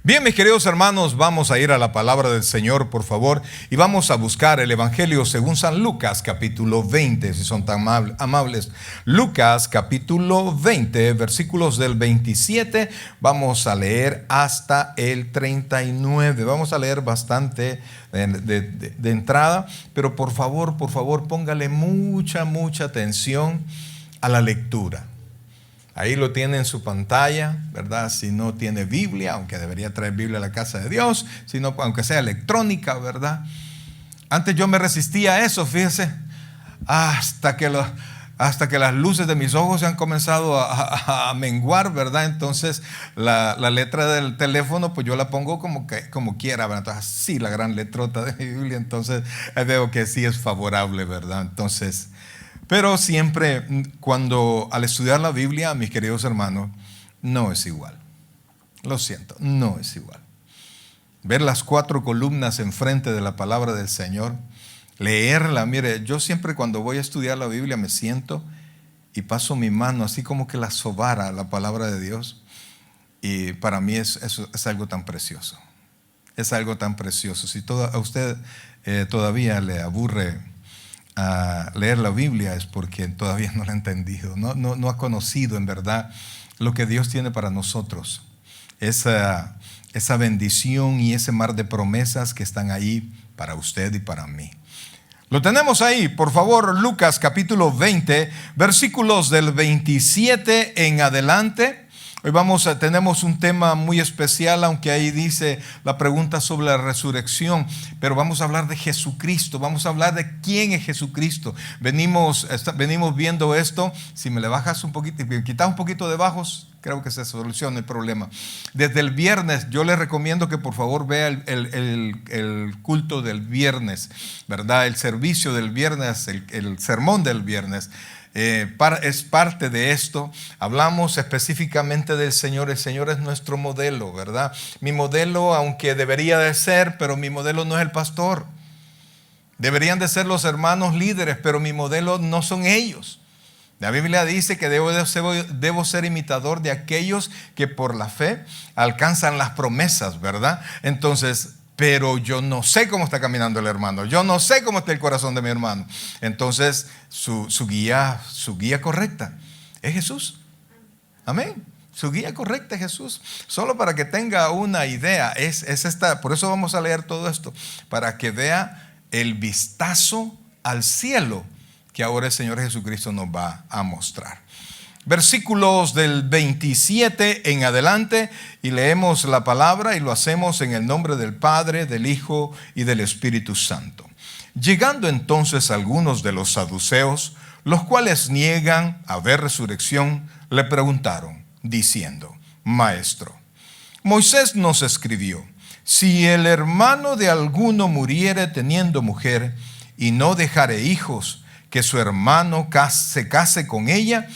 Bien, mis queridos hermanos, vamos a ir a la palabra del Señor, por favor, y vamos a buscar el Evangelio según San Lucas, capítulo 20, si son tan amables. Lucas, capítulo 20, versículos del 27, vamos a leer hasta el 39. Vamos a leer bastante de entrada, pero por favor, póngale mucha atención a la lectura. Ahí lo tiene en su pantalla, ¿verdad? Si no tiene Biblia, aunque debería traer Biblia a la casa de Dios, sino, aunque sea electrónica, ¿verdad? Antes yo me resistía a eso, fíjese, hasta que las luces de mis ojos se han comenzado a menguar, ¿verdad? Entonces la letra del teléfono, pues yo la pongo como quiera, ¿verdad? Entonces, sí, la gran letrota de mi Biblia, entonces veo que sí es favorable, ¿verdad? Entonces, pero siempre al estudiar la Biblia, mis queridos hermanos, no es igual. Lo siento, no es igual. Ver las 4 columnas enfrente de la palabra del Señor, leerla. Mire, yo siempre cuando voy a estudiar la Biblia me siento y paso mi mano así como que la sobara la palabra de Dios. Y para mí es algo tan precioso. Es algo tan precioso. Si a usted todavía le aburre a leer la Biblia, es porque todavía no la ha entendido, no ha conocido en verdad lo que Dios tiene para nosotros, esa bendición y ese mar de promesas que están ahí para usted y para mí. Lo tenemos ahí, por favor, Lucas capítulo 20, versículos del 27 en adelante. Hoy tenemos un tema muy especial, aunque ahí dice la pregunta sobre la resurrección, pero vamos a hablar de Jesucristo, vamos a hablar de quién es Jesucristo. Venimos viendo esto. Si me le bajas un poquito, me quitas un poquito de bajos, creo que se soluciona el problema. Desde el viernes, yo le recomiendo que por favor vea el culto del viernes, ¿verdad? El servicio del viernes, el sermón del viernes. Es parte de esto. Hablamos específicamente del Señor. El Señor es nuestro modelo, ¿verdad? Mi modelo, aunque debería de ser, pero mi modelo no es el pastor. Deberían de ser los hermanos líderes, pero mi modelo no son ellos. La Biblia dice que debo ser imitador de aquellos que por la fe alcanzan las promesas, ¿verdad? Entonces, pero yo no sé cómo está caminando el hermano, yo no sé cómo está el corazón de mi hermano. Entonces su guía correcta es Jesús. Amén. Su guía correcta es Jesús. Solo para que tenga una idea, es esta. Por eso vamos a leer todo esto, para que vea el vistazo al cielo que ahora el Señor Jesucristo nos va a mostrar. Versículos del 27 en adelante, y leemos la palabra y lo hacemos en el nombre del Padre, del Hijo y del Espíritu Santo. Llegando entonces algunos de los saduceos, los cuales niegan haber resurrección, le preguntaron, diciendo: Maestro, Moisés nos escribió: si el hermano de alguno muriere teniendo mujer y no dejare hijos, que su hermano se case con ella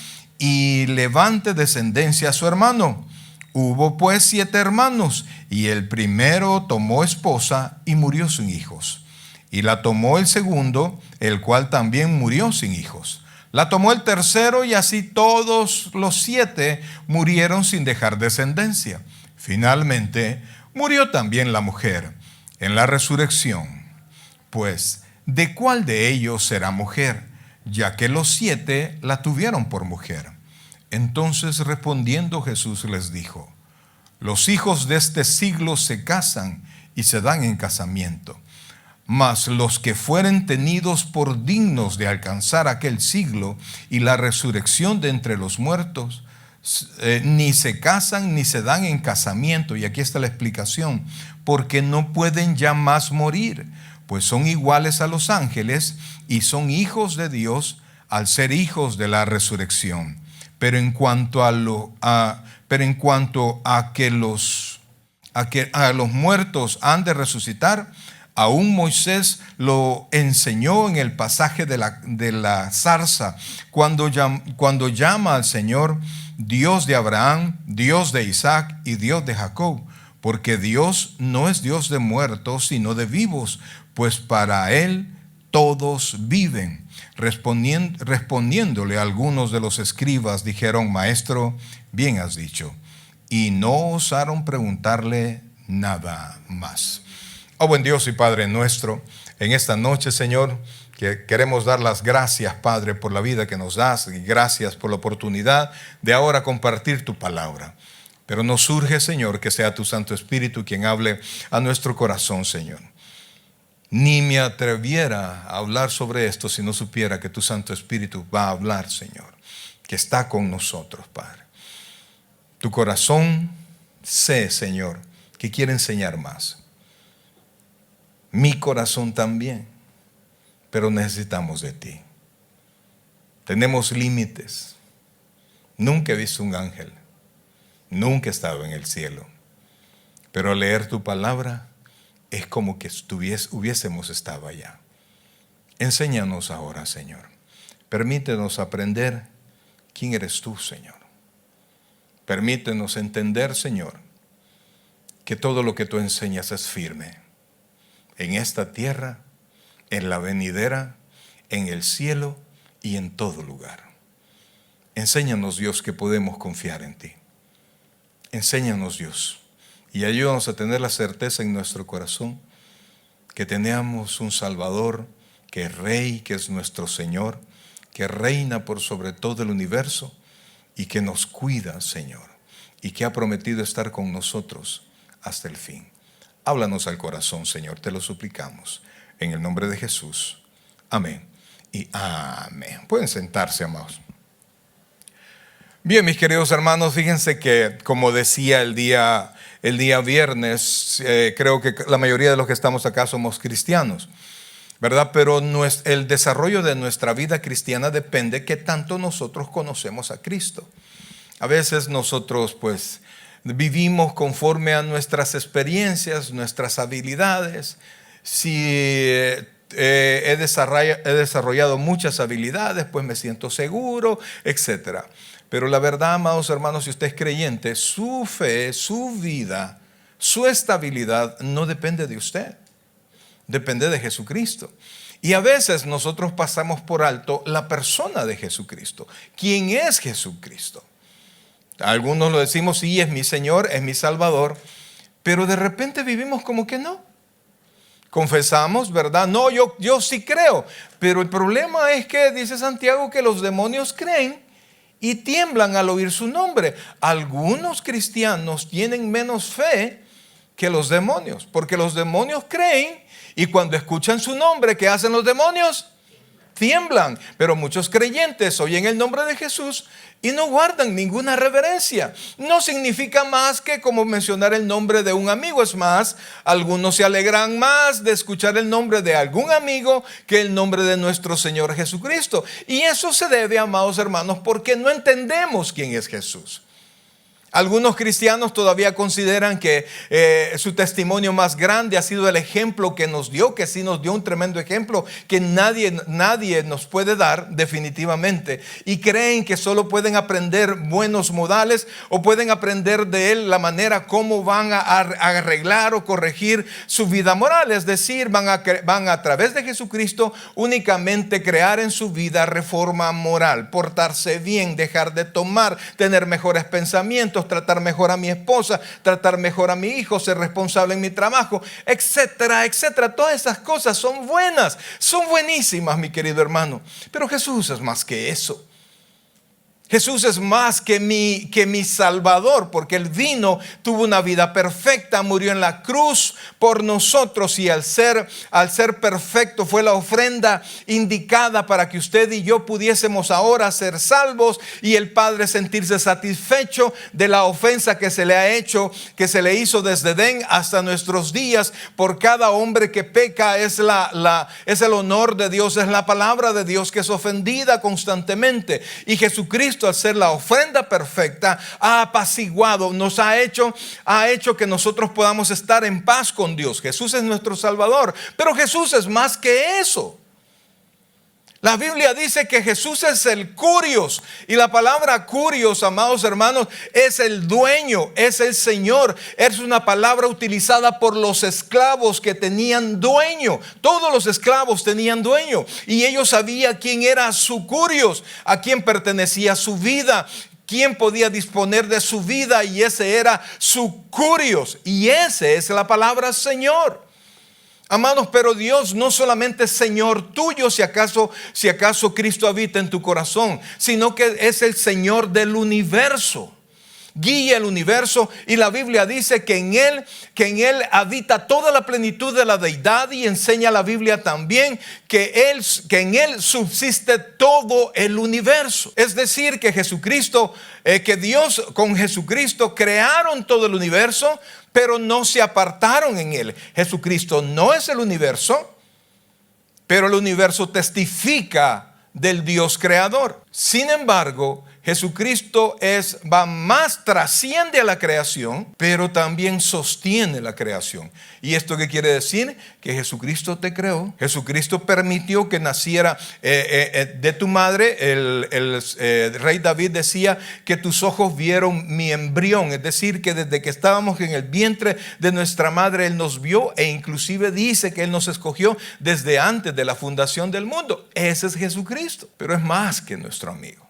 y levante descendencia a su hermano. Hubo pues 7 hermanos, y el primero tomó esposa y murió sin hijos. Y la tomó el segundo, el cual también murió sin hijos. La tomó el tercero, y así todos los 7 murieron sin dejar descendencia. Finalmente murió también la mujer. En la resurrección, pues, ¿de cuál de ellos será mujer? Ya que los 7 la tuvieron por mujer. Entonces respondiendo Jesús les dijo: los hijos de este siglo se casan y se dan en casamiento, mas los que fueren tenidos por dignos de alcanzar aquel siglo y la resurrección de entre los muertos, ni se casan ni se dan en casamiento. Y aquí está la explicación: porque no pueden ya más morir, pues son iguales a los ángeles y son hijos de Dios al ser hijos de la resurrección. Pero en cuanto a que los muertos han de resucitar, aún Moisés lo enseñó en el pasaje de la zarza, cuando llama al Señor Dios de Abraham, Dios de Isaac y Dios de Jacob. Porque Dios no es Dios de muertos, sino de vivos, pues para Él todos viven. Respondiéndole algunos de los escribas, dijeron: Maestro, bien has dicho. Y no osaron preguntarle nada más. Oh buen Dios y Padre nuestro, en esta noche, Señor, que queremos dar las gracias, Padre, por la vida que nos das, y gracias por la oportunidad de ahora compartir tu palabra. Pero nos surge, Señor, que sea tu Santo Espíritu quien hable a nuestro corazón, Señor. Ni me atreviera a hablar sobre esto si no supiera que tu Santo Espíritu va a hablar, Señor, que está con nosotros, Padre. Tu corazón, sé, Señor, que quiere enseñar más. Mi corazón también, pero necesitamos de ti. Tenemos límites. Nunca he visto un ángel, nunca he estado en el cielo, pero al leer tu palabra es como que hubiésemos estado allá. Enséñanos ahora, Señor. Permítenos aprender quién eres tú, Señor. Permítenos entender, Señor, que todo lo que tú enseñas es firme. En esta tierra, en la venidera, en el cielo y en todo lugar. Enséñanos, Dios, que podemos confiar en ti. Enséñanos, Dios, y ayúdanos a tener la certeza en nuestro corazón que tenemos un Salvador, que es Rey, que es nuestro Señor, que reina por sobre todo el universo y que nos cuida, Señor, y que ha prometido estar con nosotros hasta el fin. Háblanos al corazón, Señor, te lo suplicamos, en el nombre de Jesús. Amén y amén. Pueden sentarse, amados. Bien, mis queridos hermanos, fíjense que, como decía el día viernes, creo que la mayoría de los que estamos acá somos cristianos, ¿verdad? Pero el desarrollo de nuestra vida cristiana depende de qué tanto nosotros conocemos a Cristo. A veces nosotros, pues, vivimos conforme a nuestras experiencias, nuestras habilidades. Si he desarrollado muchas habilidades, pues me siento seguro, etcétera. Pero la verdad, amados hermanos, si usted es creyente, su fe, su vida, su estabilidad no depende de usted, depende de Jesucristo. Y a veces nosotros pasamos por alto la persona de Jesucristo. ¿Quién es Jesucristo? Algunos lo decimos, sí, es mi Señor, es mi Salvador, pero de repente vivimos como que no. Confesamos, ¿verdad? No, yo sí creo, pero el problema es que dice Santiago que los demonios creen y tiemblan al oír su nombre. Algunos cristianos tienen menos fe que los demonios, porque los demonios creen y cuando escuchan su nombre, ¿qué hacen los demonios? Tiemblan. Pero muchos creyentes oyen el nombre de Jesús y no guardan ninguna reverencia. No significa más que como mencionar el nombre de un amigo. Es más, algunos se alegran más de escuchar el nombre de algún amigo que el nombre de nuestro Señor Jesucristo. Y eso se debe, amados hermanos, porque no entendemos quién es Jesús. Algunos cristianos todavía consideran que su testimonio más grande ha sido el ejemplo que nos dio, que sí nos dio un tremendo ejemplo que nadie nos puede dar definitivamente. Y creen que solo pueden aprender buenos modales o pueden aprender de él la manera como van a arreglar o corregir su vida moral. Es decir, van a través de Jesucristo únicamente crear en su vida reforma moral, portarse bien, dejar de tomar, tener mejores pensamientos, tratar mejor a mi esposa, tratar mejor a mi hijo, ser responsable en mi trabajo, etcétera, etcétera. Todas esas cosas son buenas, son buenísimas, mi querido hermano. Pero Jesús es más que eso. Jesús es más que mi Salvador, porque Él vino, tuvo una vida perfecta, murió en la cruz por nosotros y al ser perfecto fue la ofrenda indicada para que usted y yo pudiésemos ahora ser salvos y el Padre sentirse satisfecho de la ofensa que se le ha hecho, que se le hizo desde Edén hasta nuestros días. Por cada hombre que peca es el honor de Dios, es la palabra de Dios que es ofendida constantemente. Y Jesucristo, al ser la ofrenda perfecta, ha apaciguado, nos ha hecho que nosotros podamos estar en paz con Dios. Jesús es nuestro Salvador, pero Jesús es más que eso. La Biblia dice que Jesús es el Curios, y la palabra Curios, amados hermanos, es el dueño, es el Señor. Es una palabra utilizada por los esclavos que tenían dueño. Todos los esclavos tenían dueño y ellos sabían quién era su Curios, a quién pertenecía su vida, ¿Quién podía disponer de su vida? Y ese era su curios. Y esa es la palabra Señor. Amados, pero Dios no solamente es Señor tuyo, si acaso Cristo habita en tu corazón, sino que es el Señor del universo. Guía el universo, y la Biblia dice que en él habita toda la plenitud de la deidad, y enseña la Biblia también que en él subsiste todo el universo. Es decir, que Dios con Jesucristo crearon todo el universo, pero no se apartaron en él. Jesucristo no es el universo, pero el universo testifica del Dios creador. Sin embargo, Jesucristo trasciende a la creación, pero también sostiene la creación. ¿Y esto qué quiere decir? Que Jesucristo te creó. Jesucristo permitió que naciera de tu madre. El rey David decía que tus ojos vieron mi embrión. Es decir, que desde que estábamos en el vientre de nuestra madre, Él nos vio, e inclusive dice que Él nos escogió desde antes de la fundación del mundo. Ese es Jesucristo, pero es más que nuestro amigo.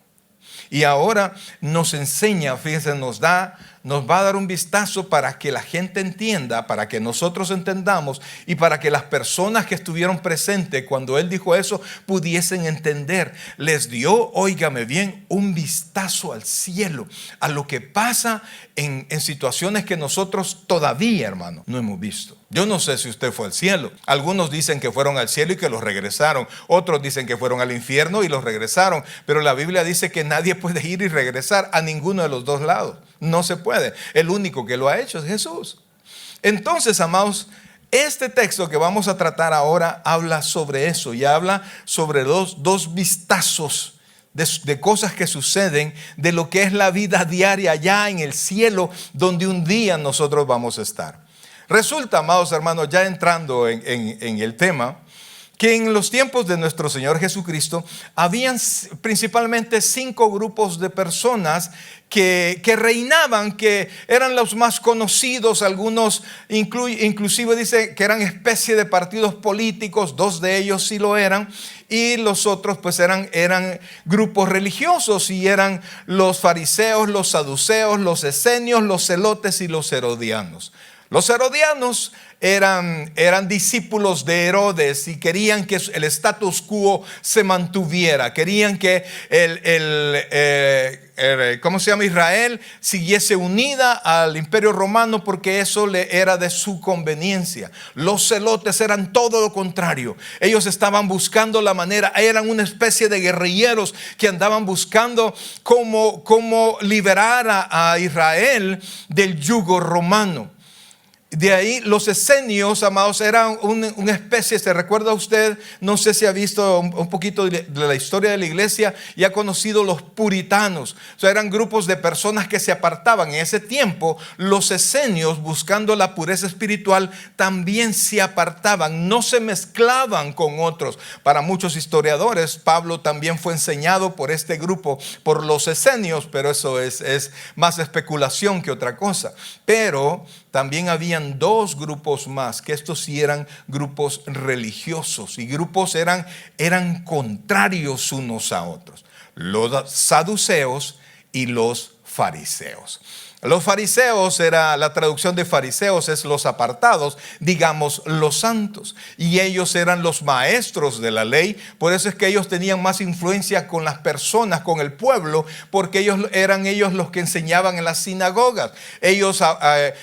Y ahora nos enseña, fíjense, nos va a dar un vistazo para que la gente entienda, para que nosotros entendamos, y para que las personas que estuvieron presentes cuando Él dijo eso pudiesen entender. Les dio, óigame bien, un vistazo al cielo, a lo que pasa en situaciones que nosotros todavía, hermano, no hemos visto. Yo no sé si usted fue al cielo. Algunos dicen que fueron al cielo y que los regresaron. Otros dicen que fueron al infierno y los regresaron. Pero la Biblia dice que nadie puede ir y regresar a ninguno de los dos lados. No se puede. El único que lo ha hecho es Jesús. Entonces, amados, este texto que vamos a tratar ahora habla sobre eso, y habla sobre dos vistazos de cosas que suceden, de lo que es la vida diaria allá en el cielo, donde un día nosotros vamos a estar. Resulta, amados hermanos, ya entrando en el tema, que en los tiempos de nuestro Señor Jesucristo habían principalmente 5 grupos de personas que reinaban, que eran los más conocidos. Algunos inclusive dicen que eran especie de partidos políticos. 2 de ellos sí lo eran, y los otros pues eran grupos religiosos, y eran los fariseos, los saduceos, los esenios, los celotes y los herodianos. Los herodianos eran discípulos de Herodes y querían que el status quo se mantuviera. Querían que Israel siguiese unida al Imperio Romano, porque eso le era de su conveniencia. Los celotes eran todo lo contrario. Ellos estaban buscando la manera, eran una especie de guerrilleros que andaban buscando cómo liberar a Israel del yugo romano. De ahí los esenios, amados, eran una especie, ¿se recuerda usted? No sé si ha visto un poquito de la historia de la iglesia y ha conocido los puritanos. O sea, eran grupos de personas que se apartaban. En ese tiempo, los esenios, buscando la pureza espiritual, también se apartaban, no se mezclaban con otros. Para muchos historiadores, Pablo también fue enseñado por este grupo, por los esenios, pero eso es más especulación que otra cosa. Pero también habían 2 grupos más, que estos sí eran grupos religiosos, y grupos eran contrarios unos a otros: los saduceos y los fariseos. Los fariseos, la traducción de fariseos es los apartados, digamos los santos, y ellos eran los maestros de la ley. Por eso es que ellos tenían más influencia con las personas, con el pueblo, porque eran ellos los que enseñaban en las sinagogas. Ellos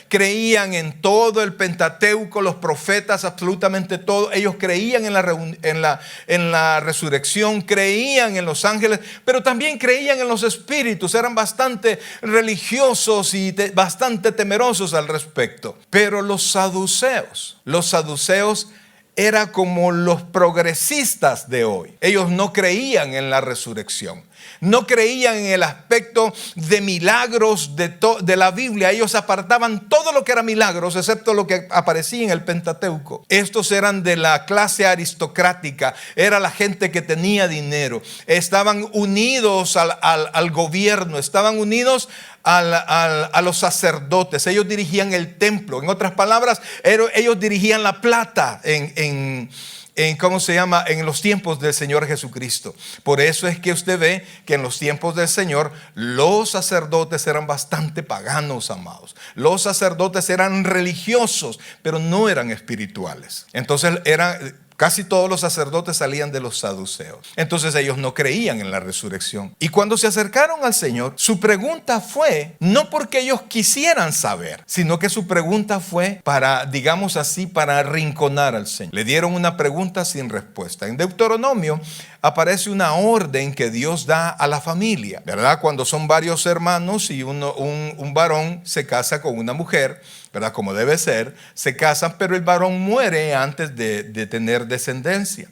creían en todo el Pentateuco, los profetas, absolutamente todo. Ellos creían en la resurrección, creían en los ángeles, pero también creían en los espíritus. Eran bastante religiosos y bastante temerosos al respecto. Pero los saduceos eran como los progresistas de hoy. Ellos no creían en la resurrección, no creían en el aspecto de milagros de la Biblia. Ellos apartaban todo lo que era milagros, excepto lo que aparecía en el Pentateuco. Estos eran de la clase aristocrática, era la gente que tenía dinero, estaban unidos al gobierno, estaban unidos a los sacerdotes. Ellos dirigían el templo. En otras palabras, ellos dirigían la plata en en los tiempos del Señor Jesucristo. Por eso es que usted ve que en los tiempos del Señor los sacerdotes eran bastante paganos, amados. Los sacerdotes eran religiosos, pero no eran espirituales. Entonces casi todos los sacerdotes salían de los saduceos. Entonces ellos no creían en la resurrección. Y cuando se acercaron al Señor, su pregunta fue, no porque ellos quisieran saber, sino que su pregunta fue para, digamos así, para arrinconar al Señor. Le dieron una pregunta sin respuesta. En Deuteronomio aparece una orden que Dios da a la familia, ¿verdad? Cuando son varios hermanos y un varón se casa con una mujer, ¿verdad? Como debe ser, se casan, pero el varón muere antes de tener descendencia.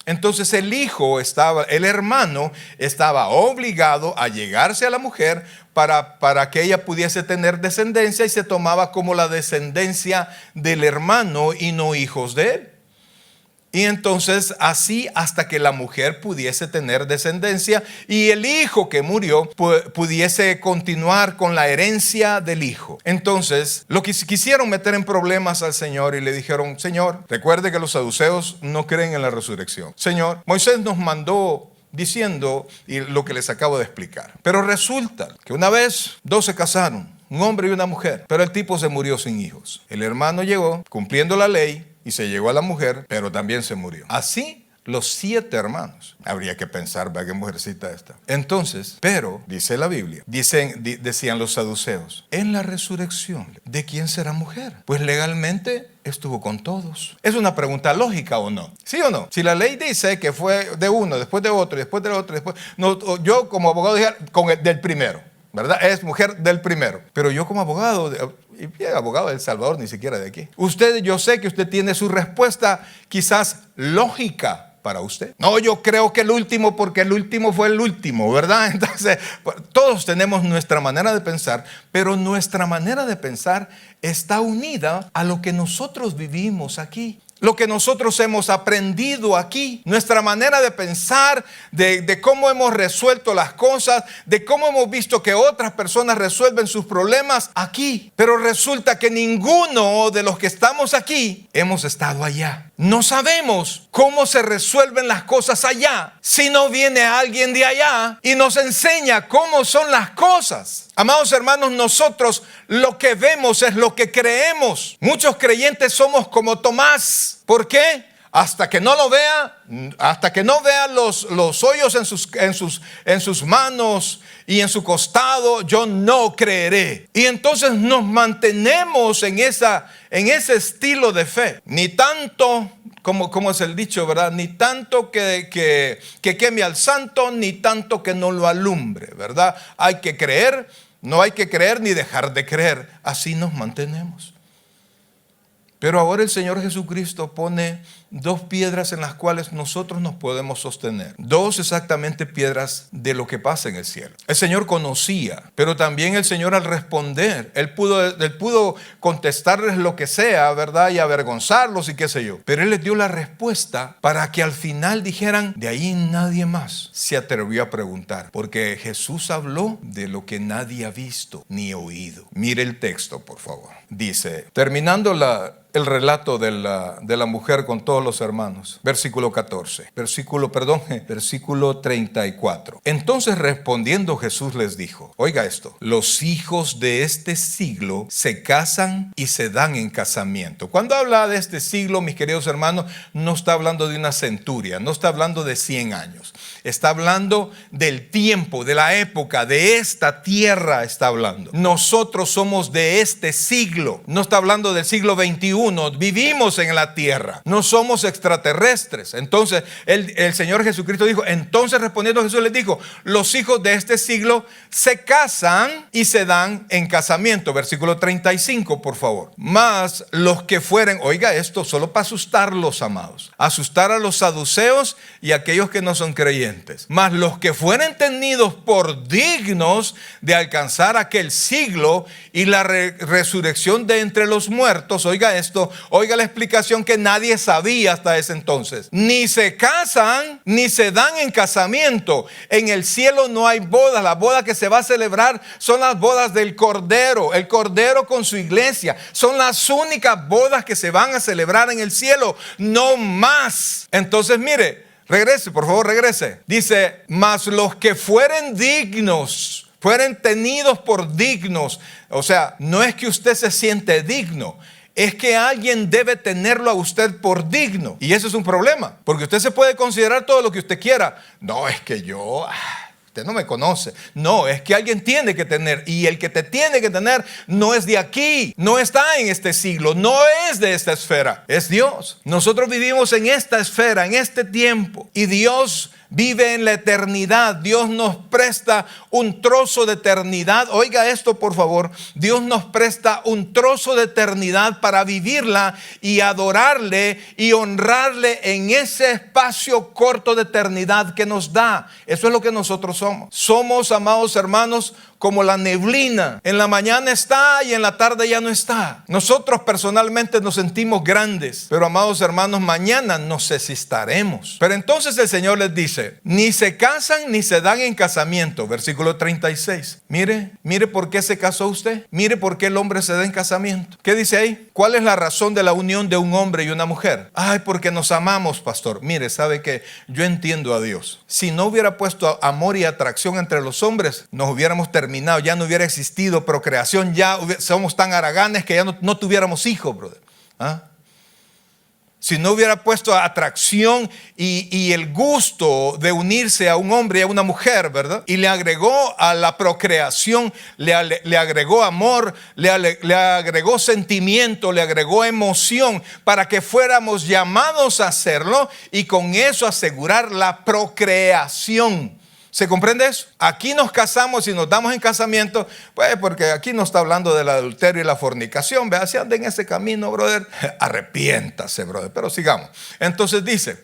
Entonces el hermano estaba obligado a llegarse a la mujer para que ella pudiese tener descendencia, y se tomaba como la descendencia del hermano y no hijos de él. Y entonces así hasta que la mujer pudiese tener descendencia y el hijo que murió pudiese continuar con la herencia del hijo. Entonces lo que quisieron meter en problemas al Señor y le dijeron: Señor, recuerde que los saduceos no creen en la resurrección. Señor, Moisés nos mandó diciendo y lo que les acabo de explicar. Pero resulta que una vez dos se casaron, un hombre y una mujer, pero el tipo se murió sin hijos. El hermano llegó cumpliendo la ley y se llegó a la mujer, pero también se murió. Así los 7 hermanos. Habría que pensar, ¿verdad? ¿Qué mujercita esta? Entonces, pero, dice la Biblia, decían los saduceos, en la resurrección, ¿de quién será mujer? Pues legalmente estuvo con todos. ¿Es una pregunta lógica o no? ¿Sí o no? Si la ley dice que fue de uno, después de otro, después del otro, no, yo como abogado dije del primero, ¿verdad? Es mujer del primero. Pero yo como abogado, y abogado de El Salvador, ni siquiera de aquí. Yo sé que usted tiene su respuesta quizás lógica para usted. No, yo creo que el último, porque el último fue el último, ¿verdad? Entonces, todos tenemos nuestra manera de pensar, pero nuestra manera de pensar está unida a lo que nosotros vivimos aquí. Lo que nosotros hemos aprendido aquí, nuestra manera de pensar, de cómo hemos resuelto las cosas, de cómo hemos visto que otras personas resuelven sus problemas aquí. Pero resulta que ninguno de los que estamos aquí hemos estado allá. No sabemos cómo se resuelven las cosas allá si no viene alguien de allá y nos enseña cómo son las cosas. Amados hermanos, nosotros lo que vemos es lo que creemos. Muchos creyentes somos como Tomás. ¿Por qué? Hasta que no lo vea, hasta que no vea los hoyos en sus manos y en su costado, yo no creeré. Y entonces nos mantenemos en ese estilo de fe. Ni tanto, como es el dicho, ¿verdad? Ni tanto que queme al santo, ni tanto que no lo alumbre, ¿verdad? Hay que creer. No hay que creer ni dejar de creer. Así nos mantenemos. Pero ahora el Señor Jesucristo pone 2 piedras en las cuales nosotros nos podemos sostener. 2 exactamente piedras de lo que pasa en el cielo. El Señor conocía, pero también el Señor al responder, Él pudo contestarles lo que sea, ¿verdad? Y avergonzarlos y qué sé yo. Pero Él les dio la respuesta para que al final dijeran, de ahí nadie más se atrevió a preguntar. Porque Jesús habló de lo que nadie ha visto ni oído. Mire el texto, por favor. Dice, terminando el relato de la mujer con todos los hermanos. Versículo 14. Versículo 34. Entonces respondiendo Jesús les dijo, oiga esto, los hijos de este siglo se casan y se dan en casamiento. Cuando habla de este siglo, mis queridos hermanos, no está hablando de una centuria, no está hablando de 100 años. Está hablando del tiempo, de la época, de esta tierra está hablando. Nosotros somos de este siglo. No está hablando del siglo XXI. Vivimos en la tierra. No somos extraterrestres. Entonces, el Señor Jesucristo dijo, entonces respondiendo Jesús les dijo, los hijos de este siglo se casan y se dan en casamiento. Versículo 35, por favor. Mas los que fueren, oiga esto, solo para asustarlos, amados. Asustar a los saduceos y a aquellos que no son creyentes. Mas los que fueren tenidos por dignos de alcanzar aquel siglo y la resurrección de entre los muertos, oiga esto, esto, oiga la explicación que nadie sabía hasta ese entonces. Ni se casan, ni se dan en casamiento. En el cielo no hay bodas. La boda que se va a celebrar son las bodas del Cordero. El Cordero con su iglesia. Son las únicas bodas que se van a celebrar en el cielo. No más. Entonces, mire, regrese, por favor, regrese. Dice, mas los que fueren dignos, fueren tenidos por dignos. O sea, no es que usted se siente digno, es que alguien debe tenerlo a usted por digno. Y eso es un problema, porque usted se puede considerar todo lo que usted quiera. No, es que yo... Usted no me conoce. No, es que alguien tiene que tener. Y el que te tiene que tener no es de aquí. No está en este siglo. No es de esta esfera. Es Dios. Nosotros vivimos en esta esfera, en este tiempo. Y Dios vive en la eternidad. Dios nos presta un trozo de eternidad. Oiga esto, por favor. Dios nos presta un trozo de eternidad para vivirla y adorarle y honrarle en ese espacio corto de eternidad que nos da. Eso es lo que nosotros somos. Somos, amados hermanos, como la neblina. En la mañana está y en la tarde ya no está. Nosotros personalmente nos sentimos grandes, pero amados hermanos, mañana no sé si estaremos. Pero entonces el Señor les dice, ni se casan ni se dan en casamiento. Versículo 36. Mire por qué se casó usted. Mire por qué el hombre se da en casamiento. ¿Qué dice ahí? ¿Cuál es la razón de la unión de un hombre y una mujer? Ay, porque nos amamos, pastor. Mire, sabe que yo entiendo a Dios. Si no hubiera puesto amor y atracción entre los hombres, nos hubiéramos terminado, ya no hubiera existido procreación, ya somos tan haraganes que ya no tuviéramos hijos, brother. ¿Ah? Si no hubiera puesto atracción y el gusto de unirse a un hombre y a una mujer, ¿verdad? Y le agregó a la procreación, le agregó amor, le agregó sentimiento, le agregó emoción para que fuéramos llamados a hacerlo y con eso asegurar la procreación. ¿Se comprende eso? Aquí nos casamos y nos damos en casamiento, pues porque aquí no está hablando del adulterio y la fornicación. Vea, si anda en ese camino, brother, arrepiéntase, brother. Pero sigamos. Entonces dice,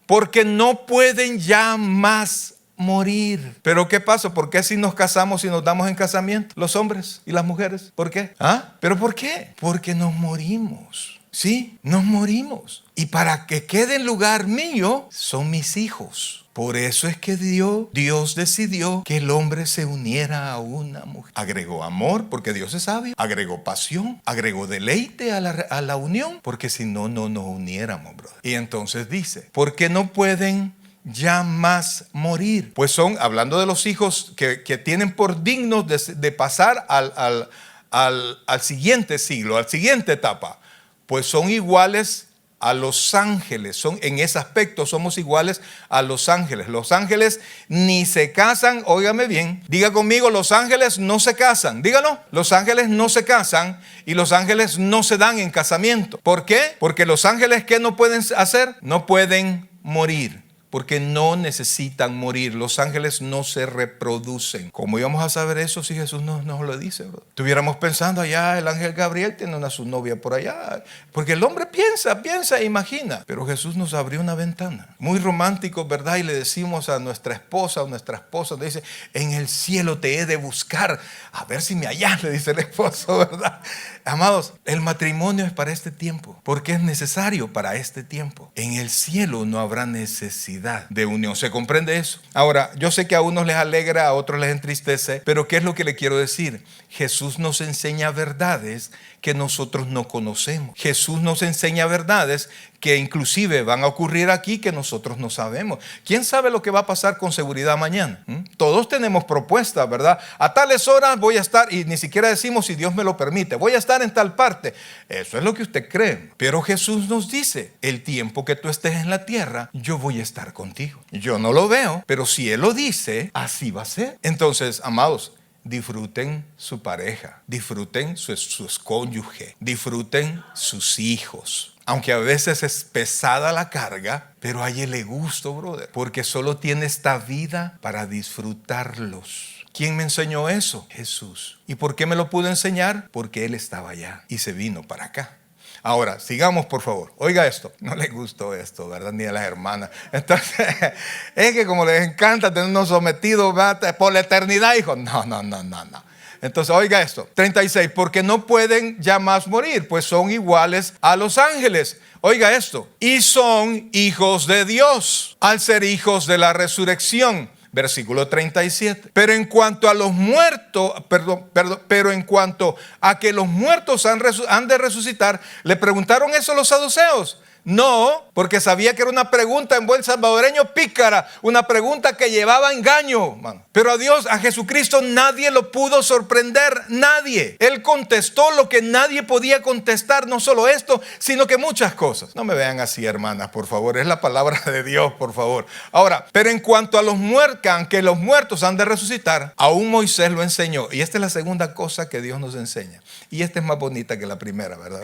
porque no pueden ya más morir. ¿Pero qué pasa? ¿Por qué si nos casamos y nos damos en casamiento? Los hombres y las mujeres. ¿Por qué? ¿Pero por qué? Porque nos morimos. Sí, nos morimos. Y para que quede en lugar mío, son mis hijos. Por eso es que Dios decidió que el hombre se uniera a una mujer. Agregó amor, porque Dios es sabio. Agregó pasión. Agregó deleite a la unión, porque si no, no nos uniéramos, brother. Y entonces dice, porque no pueden ya más morir. Pues son, hablando de los hijos que tienen por dignos de pasar al siguiente siglo, a la siguiente etapa, pues son iguales a los ángeles. En ese aspecto somos iguales a los ángeles. Los ángeles ni se casan, óigame bien, diga conmigo, los ángeles no se casan, dígalo, los ángeles no se casan y los ángeles no se dan en casamiento. ¿Por qué? Porque los ángeles, ¿qué no pueden hacer? No pueden morir. Porque no necesitan morir. Los ángeles no se reproducen. ¿Cómo íbamos a saber eso si Jesús no nos lo dice, bro? Estuviéramos pensando allá, el ángel Gabriel tiene su novia por allá. Porque el hombre piensa e imagina. Pero Jesús nos abrió una ventana. Muy romántico, ¿verdad? Y le decimos a nuestra esposa, le dice, en el cielo te he de buscar. A ver si me hallas, le dice el esposo, ¿verdad? Amados, el matrimonio es para este tiempo. Porque es necesario para este tiempo. En el cielo no habrá necesidad de unión. ¿Se comprende eso? Ahora, yo sé que a unos les alegra, a otros les entristece, pero ¿qué es lo que le quiero decir? Jesús nos enseña verdades que nosotros no conocemos. Jesús nos enseña verdades que inclusive van a ocurrir aquí que nosotros no sabemos. ¿Quién sabe lo que va a pasar con seguridad mañana? Todos tenemos propuestas, ¿verdad? A tales horas voy a estar, y ni siquiera decimos si Dios me lo permite, voy a estar en tal parte. Eso es lo que usted cree. Pero Jesús nos dice, el tiempo que tú estés en la tierra, yo voy a estar contigo. Yo no lo veo, pero si Él lo dice, así va a ser. Entonces, amados, disfruten su pareja, disfruten su cónyuge, disfruten sus hijos. Aunque a veces es pesada la carga, pero a Él le gusta, brother, porque solo tiene esta vida para disfrutarlos. ¿Quién me enseñó eso? Jesús. ¿Y por qué me lo pudo enseñar? Porque Él estaba allá y se vino para acá. Ahora, sigamos, por favor. Oiga esto. No les gustó esto, ¿verdad? Ni a las hermanas. Entonces, es que como les encanta tenernos sometidos, ¿verdad?, por la eternidad, hijo. No. Entonces, oiga esto, 36, porque no pueden ya más morir, pues son iguales a los ángeles. Oiga esto, y son hijos de Dios, al ser hijos de la resurrección. Versículo 37. Pero en cuanto a los muertos, pero en cuanto a que los muertos han de resucitar, le preguntaron eso a los saduceos. No, porque sabía que era una pregunta en buen salvadoreño pícara, una pregunta que llevaba engaño, man. Pero a Dios, a Jesucristo, nadie lo pudo sorprender, nadie. Él contestó lo que nadie podía contestar, no solo esto, sino que muchas cosas. No me vean así, hermanas, por favor, es la palabra de Dios, por favor. Ahora, pero en cuanto a los muertos, que los muertos han de resucitar, aún Moisés lo enseñó. Y esta es la segunda cosa que Dios nos enseña. Y esta es más bonita que la primera, ¿verdad?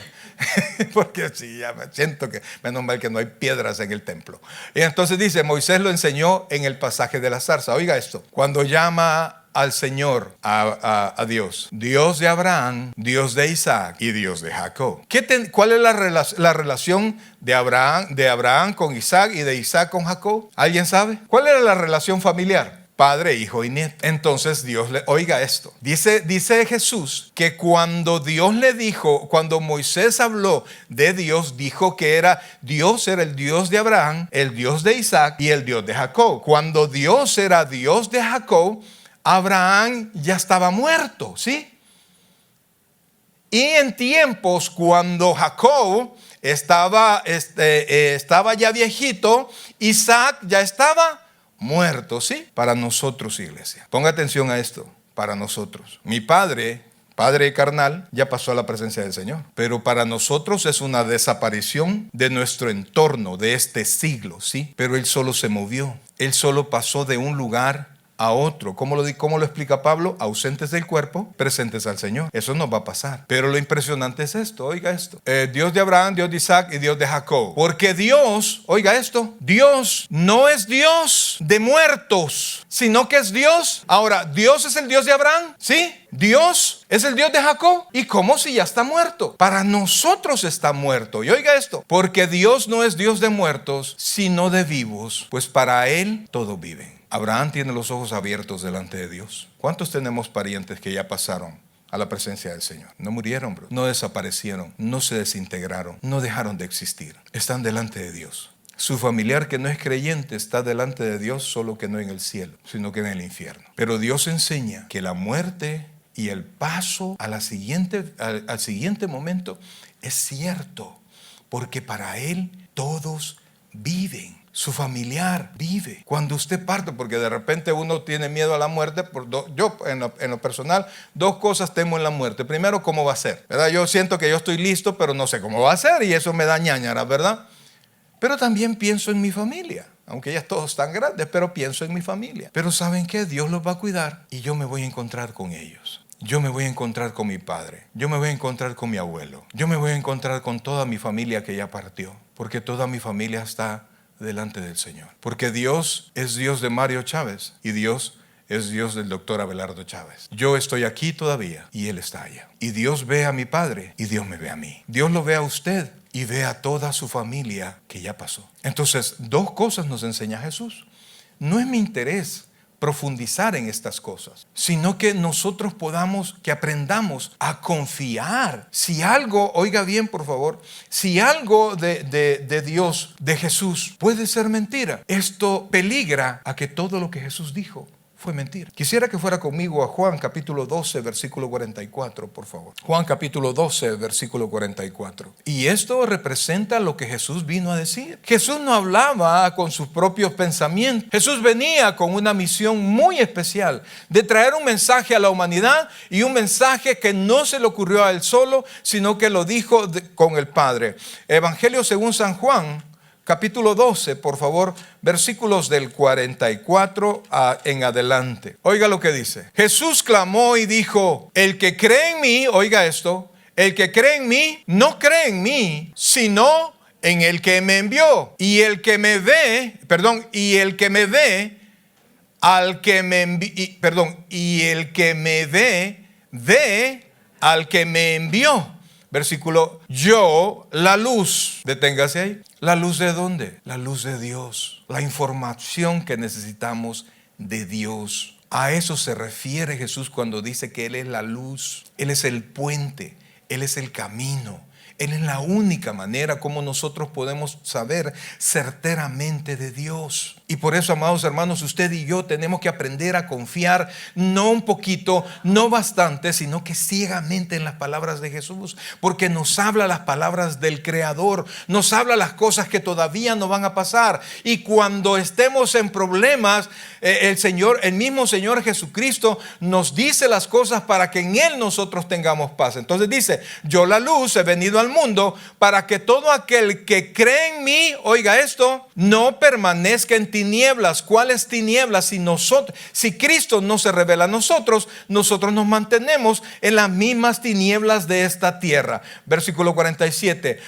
Porque sí, ya me siento que, menos mal que no hay piedras en el templo. Y entonces dice, Moisés lo enseñó en el pasaje de la zarza. Oiga esto, cuando llama al Señor, a Dios, Dios de Abraham, Dios de Isaac y Dios de Jacob. ¿Cuál es la relación de Abraham con Isaac y de Isaac con Jacob? ¿Alguien sabe? ¿Cuál era la relación familiar? Padre, hijo y nieto. Entonces Dios oiga esto. Dice Jesús que cuando Dios le dijo, cuando Moisés habló de Dios, dijo que Dios era el Dios de Abraham, el Dios de Isaac y el Dios de Jacob. Cuando Dios era Dios de Jacob, Abraham ya estaba muerto, ¿sí? Y en tiempos cuando Jacob estaba ya viejito, Isaac ya estaba muerto, ¿sí? Para nosotros, iglesia. Ponga atención a esto, para nosotros. Mi padre carnal, ya pasó a la presencia del Señor. Pero para nosotros es una desaparición de nuestro entorno, de este siglo, ¿sí? Pero él solo se movió. Él solo pasó de un lugar a otro. ¿Cómo lo explica Pablo? Ausentes del cuerpo, presentes al Señor. Eso no va a pasar. Pero lo impresionante es esto, oiga esto. Dios de Abraham, Dios de Isaac y Dios de Jacob. Porque Dios, oiga esto, Dios no es Dios de muertos, sino que es Dios. Ahora, Dios es el Dios de Abraham, ¿sí? Dios es el Dios de Jacob. ¿Y cómo si ya está muerto? Para nosotros está muerto. Y oiga esto, porque Dios no es Dios de muertos, sino de vivos, pues para Él todos viven. Abraham tiene los ojos abiertos delante de Dios. ¿Cuántos tenemos parientes que ya pasaron a la presencia del Señor? No murieron, bro. No desaparecieron, no se desintegraron, no dejaron de existir. Están delante de Dios. Su familiar que no es creyente está delante de Dios, solo que no en el cielo, sino que en el infierno. Pero Dios enseña que la muerte y el paso al siguiente momento es cierto, porque para Él todos viven. Su familiar vive. Cuando usted parte, porque de repente uno tiene miedo a la muerte, yo en lo personal, dos cosas temo en la muerte. Primero, ¿cómo va a ser? ¿Verdad? Yo siento que yo estoy listo, pero no sé cómo va a ser y eso me da ñañara, ¿verdad? Pero también pienso en mi familia. Aunque ya todos están grandes, pero pienso en mi familia. Pero ¿saben qué? Dios los va a cuidar y yo me voy a encontrar con ellos. Yo me voy a encontrar con mi padre. Yo me voy a encontrar con mi abuelo. Yo me voy a encontrar con toda mi familia que ya partió. Porque toda mi familia está delante del Señor. Porque Dios es Dios de Mario Chávez y Dios es Dios del doctor Abelardo Chávez. Yo estoy aquí todavía y Él está allá. Y Dios ve a mi padre y Dios me ve a mí. Dios lo ve a usted y ve a toda su familia que ya pasó. Entonces, dos cosas nos enseña Jesús. No es mi interés profundizar en estas cosas, sino que nosotros que aprendamos a confiar. Si algo, oiga bien por favor, si algo de Dios, de Jesús, puede ser mentira, esto peligra a que todo lo que Jesús dijo fue mentira. Quisiera que fuera conmigo a Juan capítulo 12, versículo 44, por favor. Juan capítulo 12, versículo 44. Y esto representa lo que Jesús vino a decir. Jesús no hablaba con sus propios pensamientos. Jesús venía con una misión muy especial de traer un mensaje a la humanidad y un mensaje que no se le ocurrió a él solo, sino que lo dijo con el Padre. Evangelio según San Juan, capítulo 12, por favor, versículos del 44 en adelante. Oiga lo que dice. Jesús clamó y dijo, el que cree en mí, oiga esto, el que cree en mí, no cree en mí, sino en el que me envió. Y el que me ve, ve al que me envió. Versículo, yo, la luz, deténgase ahí. ¿La luz de dónde? La luz de Dios. La información que necesitamos de Dios. A eso se refiere Jesús cuando dice que Él es la luz, Él es el puente, Él es el camino. Él es la única manera como nosotros podemos saber certeramente de Dios. Y por eso, amados hermanos, usted y yo tenemos que aprender a confiar, no un poquito, no bastante, sino que ciegamente en las palabras de Jesús, porque nos habla las palabras del Creador, nos habla las cosas que todavía no van a pasar. Y cuando estemos en problemas, el mismo Señor Jesucristo nos dice las cosas para que en Él nosotros tengamos paz. Entonces dice: yo, la luz, he venido al mundo para que todo aquel que cree en mí, oiga esto, no permanezca en tinieblas. ¿Cuáles tinieblas? Si Cristo no se revela a nosotros, nosotros nos mantenemos en las mismas tinieblas de esta tierra. Versículo 47.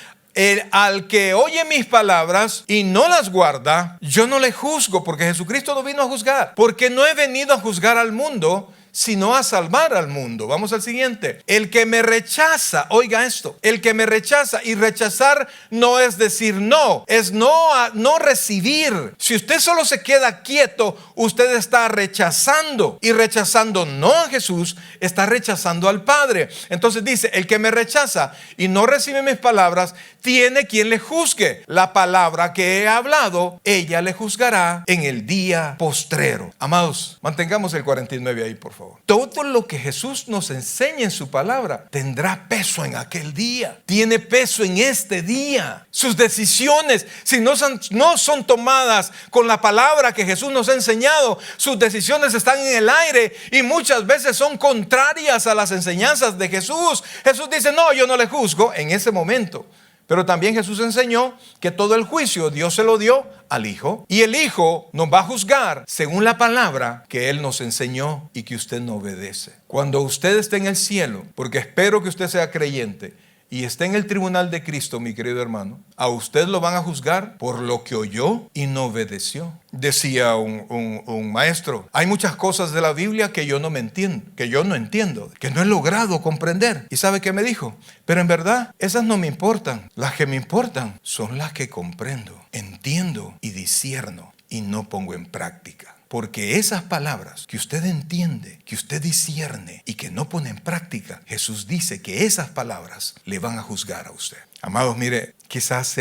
Al que oye mis palabras y no las guarda, yo no le juzgo, porque Jesucristo no vino a juzgar, porque no he venido a juzgar al mundo, sino a salvar al mundo. Vamos al siguiente. El que me rechaza, oiga esto, el que me rechaza, y rechazar no es decir no, es no recibir. Si usted solo se queda quieto, usted está rechazando, y rechazando no a Jesús, está rechazando al Padre. Entonces dice: el que me rechaza y no recibe mis palabras, tiene quien le juzgue. La palabra que he hablado, ella le juzgará en el día postrero. Amados, mantengamos el 49 ahí, por favor. Todo lo que Jesús nos enseña en su palabra tendrá peso en aquel día. Tiene peso en este día. Sus decisiones, si no son tomadas con la palabra que Jesús nos ha enseñado, sus decisiones están en el aire y muchas veces son contrarias a las enseñanzas de Jesús. Jesús dice: no, yo no le juzgo en ese momento. Pero también Jesús enseñó que todo el juicio Dios se lo dio al Hijo. Y el Hijo nos va a juzgar según la palabra que Él nos enseñó y que usted no obedece. Cuando usted esté en el cielo, porque espero que usted sea creyente, y esté en el tribunal de Cristo, mi querido hermano, a usted lo van a juzgar por lo que oyó y no obedeció. Decía un maestro: hay muchas cosas de la Biblia que yo no entiendo, que no he logrado comprender. ¿Y sabe qué me dijo? Pero en verdad, esas no me importan. Las que me importan son las que comprendo, entiendo y discierno y no pongo en práctica. Porque esas palabras que usted entiende, que usted discierne y que no pone en práctica, Jesús dice que esas palabras le van a juzgar a usted. Amados, mire, quizás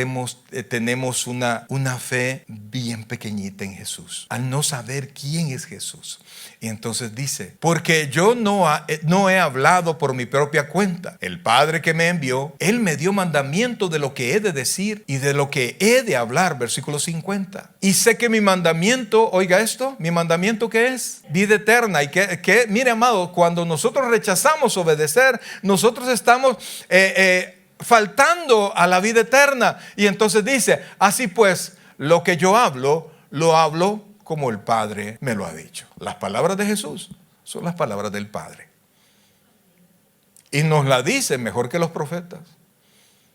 tenemos una fe bien pequeñita en Jesús, al no saber quién es Jesús. Y entonces dice: porque yo no he hablado por mi propia cuenta. El Padre que me envió, Él me dio mandamiento de lo que he de decir y de lo que he de hablar. Versículo 50. Y sé que mi mandamiento, oiga esto, mi mandamiento ¿qué es? Vida eterna. Y que mire, amado, cuando nosotros rechazamos obedecer, nosotros estamos faltando a la vida eterna. Y entonces dice: así pues, lo que yo hablo, lo hablo como el Padre me lo ha dicho. Las palabras de Jesús son las palabras del Padre. Y nos la dicen mejor que los profetas.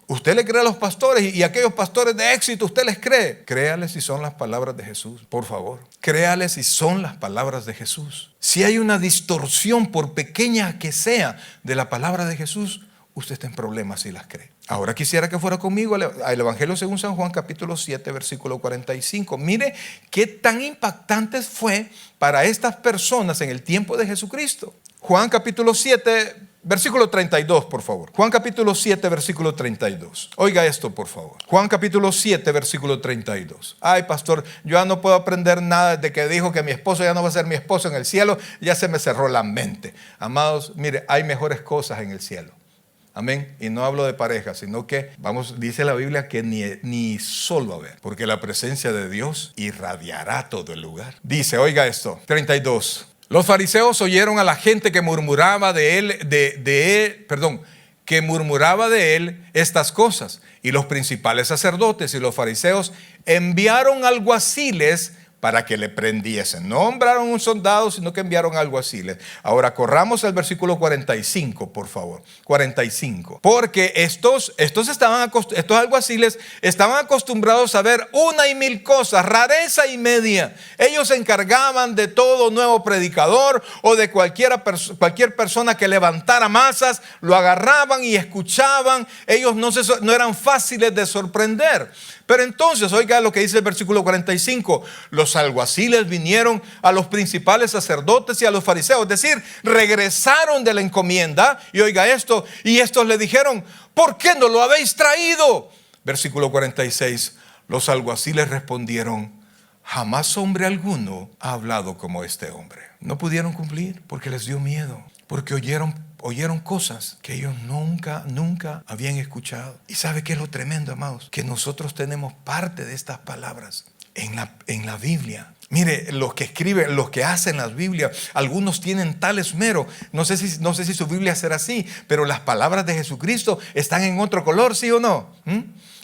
Usted le cree a los pastores, y aquellos pastores de éxito, usted les cree. Créales si son las palabras de Jesús, por favor. Créales si son las palabras de Jesús. Si hay una distorsión, por pequeña que sea, de la palabra de Jesús, usted está en problemas si las cree. Ahora quisiera que fuera conmigo al Evangelio según San Juan, capítulo 7, versículo 45. Mire qué tan impactante fue para estas personas en el tiempo de Jesucristo. Juan capítulo 7, versículo 32, por favor. Juan capítulo 7, versículo 32. Oiga esto, por favor. Juan capítulo 7, versículo 32. Ay, pastor, yo ya no puedo aprender nada desde que dijo que mi esposo ya no va a ser mi esposo en el cielo. Ya se me cerró la mente. Amados, mire, hay mejores cosas en el cielo. Amén. Y no hablo de pareja, sino que, dice la Biblia que ni sol va a haber, porque la presencia de Dios irradiará todo el lugar. Dice, oiga esto, 32. Los fariseos oyeron a la gente que murmuraba de él estas cosas. Y los principales sacerdotes y los fariseos enviaron alguaciles para que le prendiesen. No enviaron un soldado, sino que enviaron alguaciles. Ahora corramos al versículo 45, por favor. 45. Porque estos alguaciles estaban acostumbrados a ver 1,000 cosas, rareza y media. Ellos se encargaban de todo nuevo predicador o de cualquier persona que levantara masas, lo agarraban y escuchaban. Ellos no eran fáciles de sorprender. Pero entonces, oiga lo que dice el versículo 45. Los alguaciles vinieron a los principales sacerdotes y a los fariseos. Es decir, regresaron de la encomienda. Y oiga esto. Y estos le dijeron: ¿por qué no lo habéis traído? Versículo 46. Los alguaciles respondieron: jamás hombre alguno ha hablado como este hombre. No pudieron cumplir porque les dio miedo. Porque oyeron cosas que ellos nunca habían escuchado. ¿Y sabe qué es lo tremendo, amados? Que nosotros tenemos parte de estas palabras en la Biblia. Mire, los que escriben, los que hacen las Biblias, algunos tienen tal esmero. No sé si su Biblia será así, pero las palabras de Jesucristo están en otro color, ¿sí o no?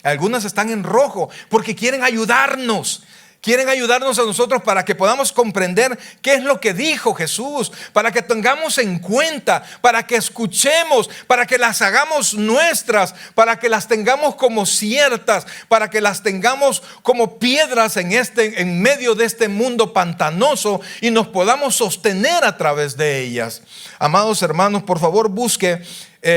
Algunas están en rojo porque quieren ayudarnos. Quieren ayudarnos a nosotros para que podamos comprender qué es lo que dijo Jesús, para que tengamos en cuenta, para que escuchemos, para que las hagamos nuestras, para que las tengamos como ciertas, para que las tengamos como piedras en medio de este mundo pantanoso y nos podamos sostener a través de ellas. Amados hermanos, por favor busque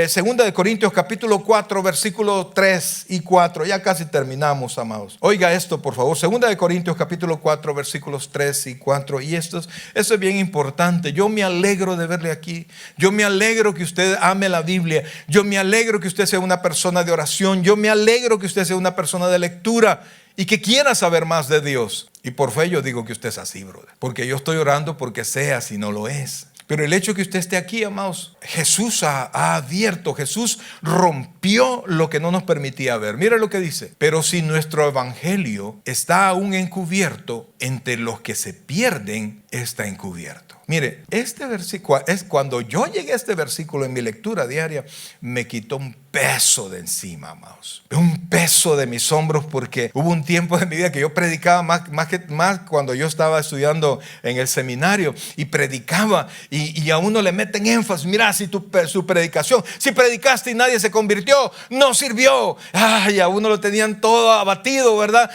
Segunda de Corintios capítulo 4 versículos 3 y 4. Ya casi terminamos, amados. Oiga esto, por favor. Segunda de Corintios capítulo 4 versículos 3 y 4. Y esto es bien importante. Yo me alegro de verle aquí. Yo me alegro que usted ame la Biblia. Yo me alegro que usted sea una persona de oración. Yo me alegro que usted sea una persona de lectura y que quiera saber más de Dios. Y por fe yo digo que usted es así, brother. Porque yo estoy orando porque sea, si no lo es. Pero el hecho que usted esté aquí, amados, Jesús ha abierto, Jesús rompió lo que no nos permitía ver. Mira lo que dice: pero si nuestro evangelio está aún encubierto, entre los que se pierden está encubierto. Mire, este versículo, cuando yo llegué a este versículo en mi lectura diaria, me quitó un peso de encima, amados. Un peso de mis hombros, porque hubo un tiempo de mi vida que yo predicaba más cuando yo estaba estudiando en el seminario, y predicaba y a uno le meten énfasis. Mira, si su predicación, si predicaste y nadie se convirtió, no sirvió. Ay, a uno lo tenían todo abatido, ¿verdad?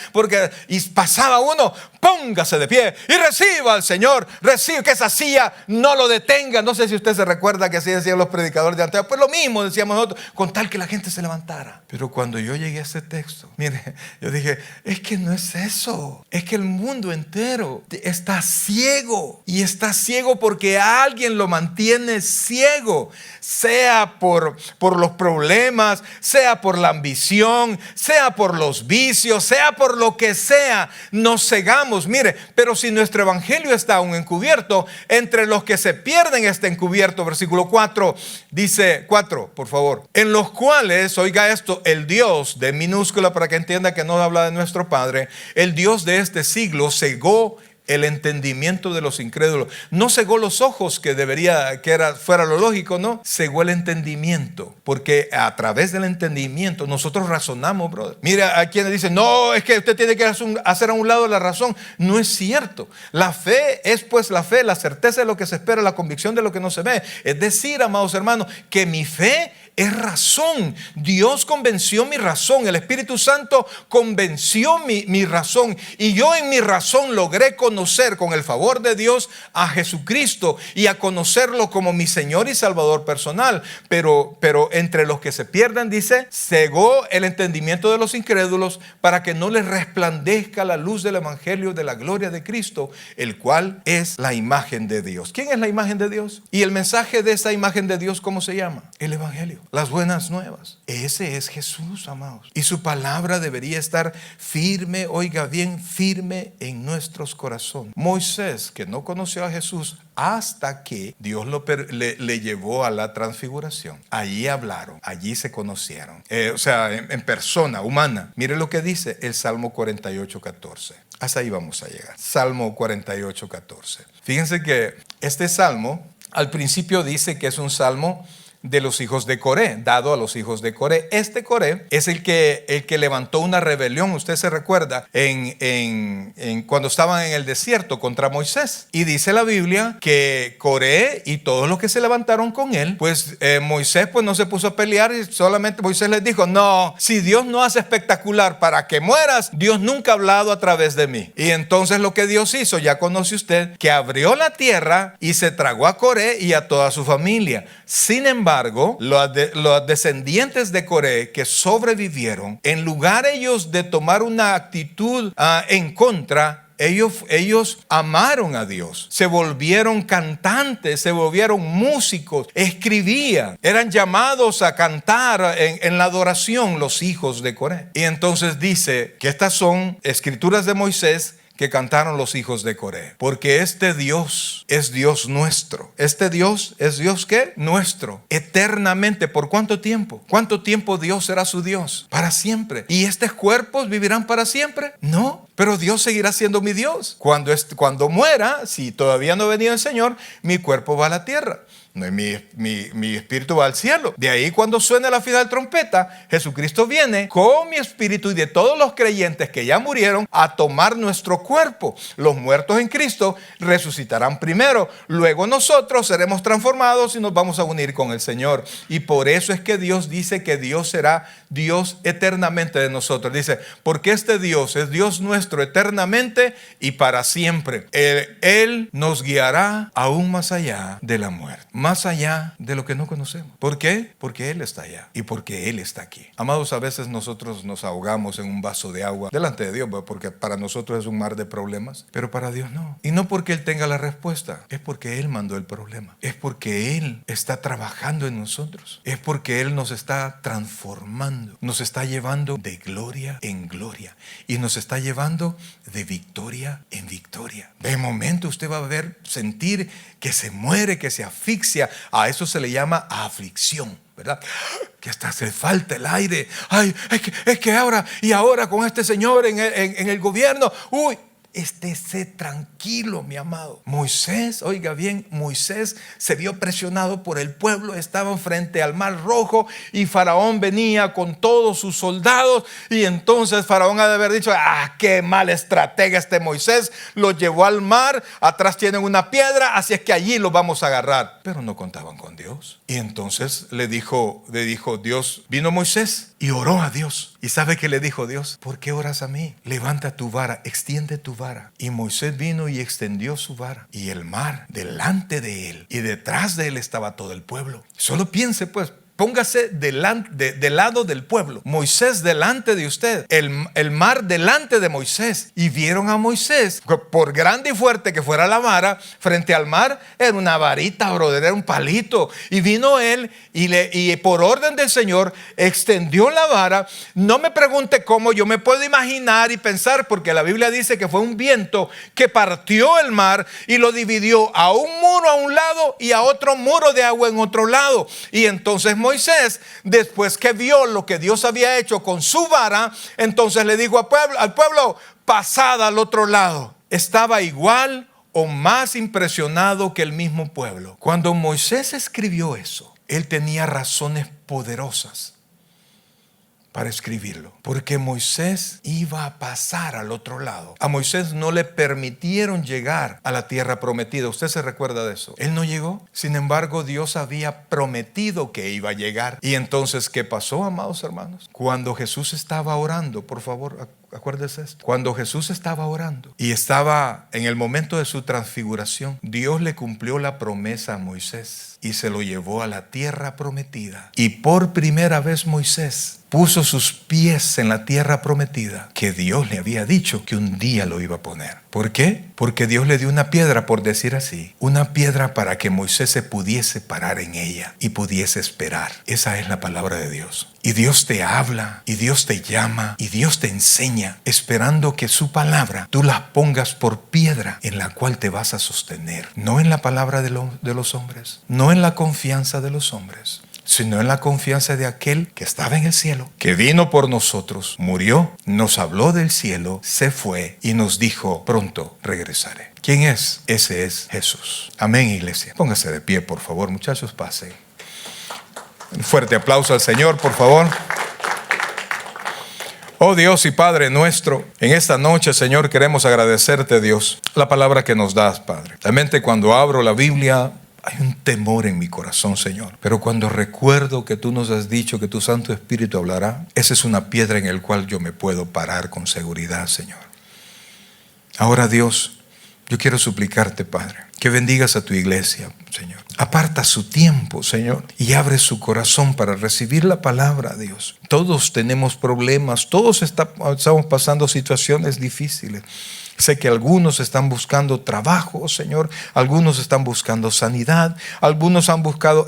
Y pasaba uno: póngase de pie y reciba al Señor, recibe, que esa silla no lo detenga. No sé si usted se recuerda que así decían los predicadores de antes. Pues lo mismo decíamos nosotros, con tal que la gente se levantara. Pero cuando yo llegué a ese texto, mire, yo dije: es que no es eso, es que el mundo entero está ciego, y está ciego porque alguien lo mantiene ciego, sea por los problemas, sea por la ambición, sea por los vicios, sea por lo que sea, nos cegamos. Mire, pero si nuestro evangelio está aún encubierto, entre los que se pierden está encubierto. Versículo 4 dice, 4 por favor, en los cuales, oiga esto, el Dios, de minúscula para que entienda que no habla de nuestro Padre, el Dios de este siglo cegó el entendimiento de los incrédulos. No cegó los ojos, que fuera lo lógico, no. Cegó el entendimiento, porque a través del entendimiento nosotros razonamos, brother. Mira, a quienes dicen: no, es que usted tiene que hacer a un lado la razón. No es cierto. La fe es pues la fe, la certeza de lo que se espera, la convicción de lo que no se ve. Es decir, amados hermanos, que mi fe es razón. Dios convenció mi razón. El Espíritu Santo convenció mi razón. Y yo en mi razón logré conocer, con el favor de Dios, a Jesucristo y a conocerlo como mi Señor y Salvador personal. Pero entre los que se pierden, dice, cegó el entendimiento de los incrédulos para que no les resplandezca la luz del Evangelio de la gloria de Cristo, el cual es la imagen de Dios. ¿Quién es la imagen de Dios? Y el mensaje de esa imagen de Dios, ¿cómo se llama? El Evangelio. Las buenas nuevas. Ese es Jesús, amados. Y su palabra debería estar firme, oiga bien, firme en nuestros corazones. Moisés, que no conoció a Jesús hasta que Dios le llevó a la transfiguración. Allí hablaron, allí se conocieron. En persona, humana. Mire lo que dice el Salmo 48:14. Hasta ahí vamos a llegar. Salmo 48:14. Fíjense que este salmo al principio dice que es un salmo de los hijos de Coré, dado a los hijos de Coré. Este Coré es el que levantó una rebelión, usted se recuerda, cuando estaban en el desierto contra Moisés. Y dice la Biblia que Coré y todos los que se levantaron con él, pues Moisés no se puso a pelear, y solamente Moisés les dijo: no, si Dios no hace espectacular para que mueras, Dios nunca ha hablado a través de mí. Y entonces lo que Dios hizo, ya conoce usted, que abrió la tierra y se tragó a Coré y a toda su familia. Sin embargo, embargo, los descendientes de Coré que sobrevivieron, en lugar ellos de tomar una actitud en contra, ellos amaron a Dios, se volvieron cantantes, se volvieron músicos, escribían, eran llamados a cantar en la adoración los hijos de Coré. Y entonces dice que estas son escrituras de Moisés que cantaron los hijos de Coré, porque este Dios es Dios nuestro. Este Dios es Dios ¿qué? Nuestro, eternamente. ¿Por cuánto tiempo? ¿Cuánto tiempo Dios será su Dios? Para siempre. ¿Y estos cuerpos vivirán para siempre? No, pero Dios seguirá siendo mi Dios. Cuando muera, si todavía no ha venido el Señor, mi cuerpo va a la tierra. Mi espíritu va al cielo. De ahí cuando suene la final trompeta, Jesucristo viene con mi espíritu y de todos los creyentes que ya murieron a tomar nuestro cuerpo. Los muertos en Cristo resucitarán primero. Luego nosotros seremos transformados y nos vamos a unir con el Señor. Y por eso es que Dios dice que Dios será Dios eternamente de nosotros. Dice, porque este Dios es Dios nuestro eternamente y para siempre. Él nos guiará aún más allá de la muerte. Más allá de lo que no conocemos. ¿Por qué? Porque Él está allá y porque Él está aquí. Amados, a veces nosotros nos ahogamos en un vaso de agua delante de Dios, porque para nosotros es un mar de problemas, pero para Dios no. Y no porque Él tenga la respuesta, es porque Él mandó el problema. Es porque Él está trabajando en nosotros. Es porque Él nos está transformando. Nos está llevando de gloria en gloria. Y nos está llevando de victoria en victoria. De momento usted va a ver, sentir que se muere, que se asfixia. A eso se le llama aflicción, ¿verdad? Que hasta se falta el aire. Ay, es que ahora con este señor en el gobierno, estése tranquilo, mi amado. Moisés, oiga bien, Moisés se vio presionado por el pueblo, estaban frente al Mar Rojo y Faraón venía con todos sus soldados y entonces Faraón ha de haber dicho, qué mal estratega este Moisés, lo llevó al mar, atrás tienen una piedra, así es que allí lo vamos a agarrar. Pero no contaban con Dios. Y entonces le dijo Dios, vino Moisés y oró a Dios. ¿Y sabe qué le dijo Dios? ¿Por qué oras a mí? Levanta tu vara, extiende tu vara. Y Moisés vino y extendió su vara. Y el mar delante de él. Y detrás de él estaba todo el pueblo. Solo piense pues. Póngase del lado del pueblo. Moisés delante de usted. El mar delante de Moisés. Y vieron a Moisés, por grande y fuerte que fuera la vara, frente al mar, era una varita, brother, era un palito. Y vino él y por orden del Señor extendió la vara. No me pregunte cómo, yo me puedo imaginar y pensar, porque la Biblia dice que fue un viento que partió el mar y lo dividió a un muro a un lado y a otro muro de agua en otro lado. Y entonces Moisés, después que vio lo que Dios había hecho con su vara, entonces le dijo al pueblo, pasad al otro lado. Estaba igual o más impresionado que el mismo pueblo. Cuando Moisés escribió eso, él tenía razones poderosas para escribirlo, porque Moisés iba a pasar al otro lado. A Moisés no le permitieron llegar a la tierra prometida. ¿Usted se recuerda de eso? Él no llegó. Sin embargo, Dios había prometido que iba a llegar. Y entonces, ¿qué pasó, amados hermanos? Cuando Jesús estaba orando, por favor, acuérdese esto. Cuando Jesús estaba orando y estaba en el momento de su transfiguración, Dios le cumplió la promesa a Moisés y se lo llevó a la tierra prometida. Y por primera vez Moisés puso sus pies en la tierra prometida que Dios le había dicho que un día lo iba a poner. ¿Por qué? Porque Dios le dio una piedra, por decir así, una piedra para que Moisés se pudiese parar en ella y pudiese esperar. Esa es la palabra de Dios. Y Dios te habla, y Dios te llama, y Dios te enseña, esperando que su palabra tú la pongas por piedra en la cual te vas a sostener. No en la palabra de los hombres, no en la confianza de los hombres, sino en la confianza de aquel que estaba en el cielo, que vino por nosotros, murió, nos habló del cielo, se fue y nos dijo, pronto regresaré. ¿Quién es? Ese es Jesús. Amén, iglesia. Póngase de pie, por favor, muchachos, pasen. Un fuerte aplauso al Señor, por favor. Oh Dios y Padre nuestro, en esta noche, Señor, queremos agradecerte, Dios, la palabra que nos das, Padre. Realmente cuando abro la Biblia, hay un temor en mi corazón, Señor. Pero cuando recuerdo que tú nos has dicho que tu Santo Espíritu hablará, esa es una piedra en la cual yo me puedo parar con seguridad, Señor. Ahora, Dios, yo quiero suplicarte, Padre, que bendigas a tu iglesia, Señor. Aparta su tiempo, Señor, y abre su corazón para recibir la palabra, Dios. Todos tenemos problemas, todos estamos pasando situaciones difíciles. Sé que algunos están buscando trabajo, Señor. Algunos están buscando sanidad. Algunos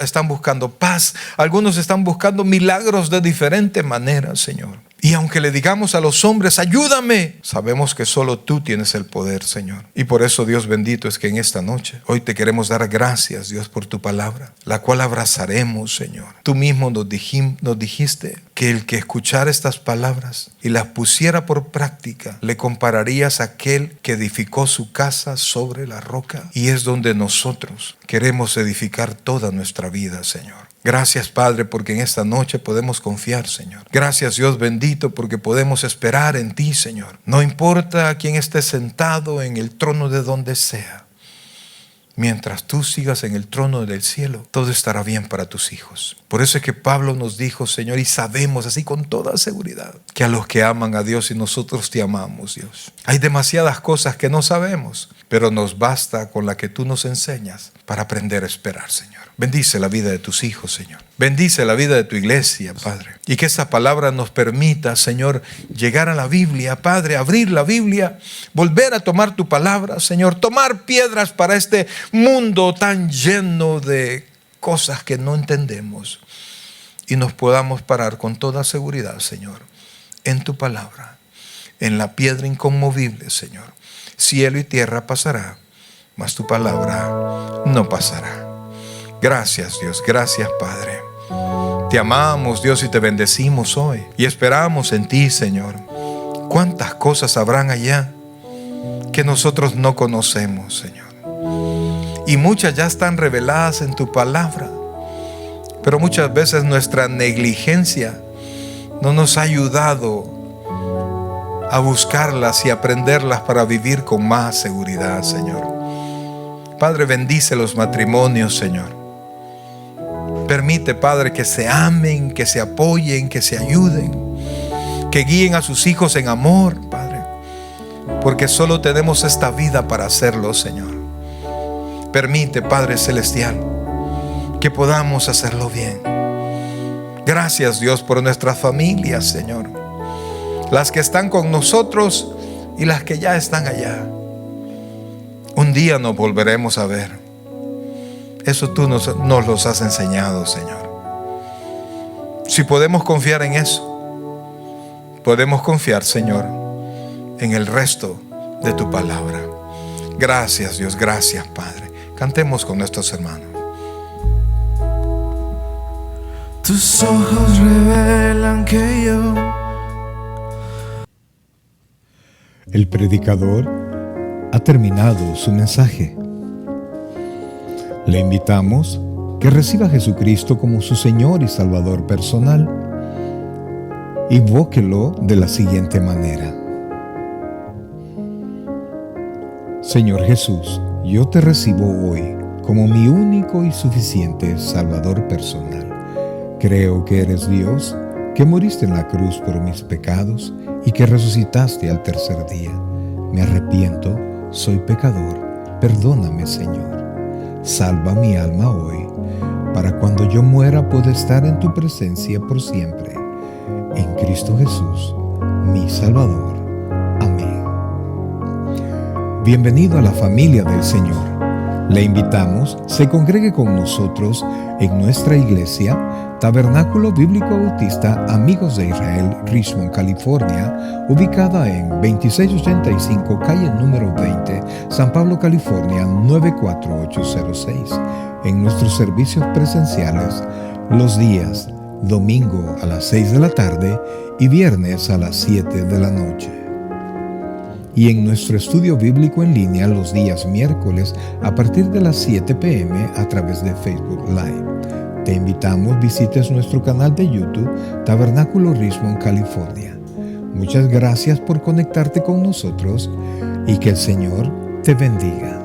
están buscando paz. Algunos están buscando milagros de diferentes maneras, Señor. Y aunque le digamos a los hombres, ayúdame, sabemos que solo tú tienes el poder, Señor. Y por eso, Dios bendito, es que en esta noche, hoy te queremos dar gracias, Dios, por tu palabra, la cual abrazaremos, Señor. Tú mismo nos dijiste que el que escuchara estas palabras y las pusiera por práctica, le compararías a aquel que edificó su casa sobre la roca. Y es donde nosotros queremos edificar toda nuestra vida, Señor. Gracias, Padre, porque en esta noche podemos confiar, Señor. Gracias, Dios bendito, porque podemos esperar en ti, Señor. No importa quién esté sentado en el trono de donde sea. Mientras tú sigas en el trono del cielo, todo estará bien para tus hijos. Por eso es que Pablo nos dijo, Señor, y sabemos así con toda seguridad, que a los que aman a Dios y nosotros te amamos, Dios. Hay demasiadas cosas que no sabemos, pero nos basta con la que tú nos enseñas para aprender a esperar, Señor. Bendice la vida de tus hijos, Señor. Bendice la vida de tu iglesia, Padre. Y que esta palabra nos permita, Señor, llegar a la Biblia, Padre, abrir la Biblia, volver a tomar tu palabra, Señor, tomar piedras para este mundo tan lleno de cosas que no entendemos, y nos podamos parar con toda seguridad, Señor, en tu palabra, en la piedra inconmovible, Señor. Cielo y tierra pasará, mas tu palabra no pasará. Gracias, Dios, gracias, Padre. Te amamos, Dios, y te bendecimos hoy, y esperamos en ti, Señor. ¿Cuántas cosas habrán allá que nosotros no conocemos, Señor? Y muchas ya están reveladas en tu palabra, pero muchas veces nuestra negligencia no nos ha ayudado a buscarlas y aprenderlas para vivir con más seguridad, Señor. Padre, bendice los matrimonios, Señor. Permite, Padre, que se amen, que se apoyen, que se ayuden, que guíen a sus hijos en amor, Padre, porque solo tenemos esta vida para hacerlo, Señor. Permite, Padre Celestial, que podamos hacerlo bien. Gracias, Dios, por nuestras familias, Señor. Las que están con nosotros y las que ya están allá. Un día nos volveremos a ver. Eso tú nos los has enseñado, Señor. Si podemos confiar en eso, podemos confiar, Señor, en el resto de tu palabra. Gracias, Dios, gracias, Padre. Cantemos con nuestros hermanos. Tus ojos revelan que yo. El predicador ha terminado su mensaje. Le invitamos que reciba a Jesucristo como su Señor y Salvador personal. Invóquelo de la siguiente manera: Señor Jesús, yo te recibo hoy como mi único y suficiente Salvador personal. Creo que eres Dios, que moriste en la cruz por mis pecados y que resucitaste al tercer día. Me arrepiento, soy pecador, perdóname, Señor. Salva mi alma hoy, para cuando yo muera pueda estar en tu presencia por siempre. En Cristo Jesús, mi Salvador. Amén. Bienvenido a la familia del Señor. Le invitamos, se congregue con nosotros en nuestra iglesia, Tabernáculo Bíblico Bautista Amigos de Israel, Richmond, California, ubicada en 2685 calle número 20, San Pablo, California, 94806. En nuestros servicios presenciales, los días domingo a las 6 de la tarde y viernes a las 7 de la noche. Y en nuestro estudio bíblico en línea los días miércoles a partir de las 7 p.m. a través de Facebook Live. Te invitamos, visites nuestro canal de YouTube, Tabernáculo Richmond, California. Muchas gracias por conectarte con nosotros y que el Señor te bendiga.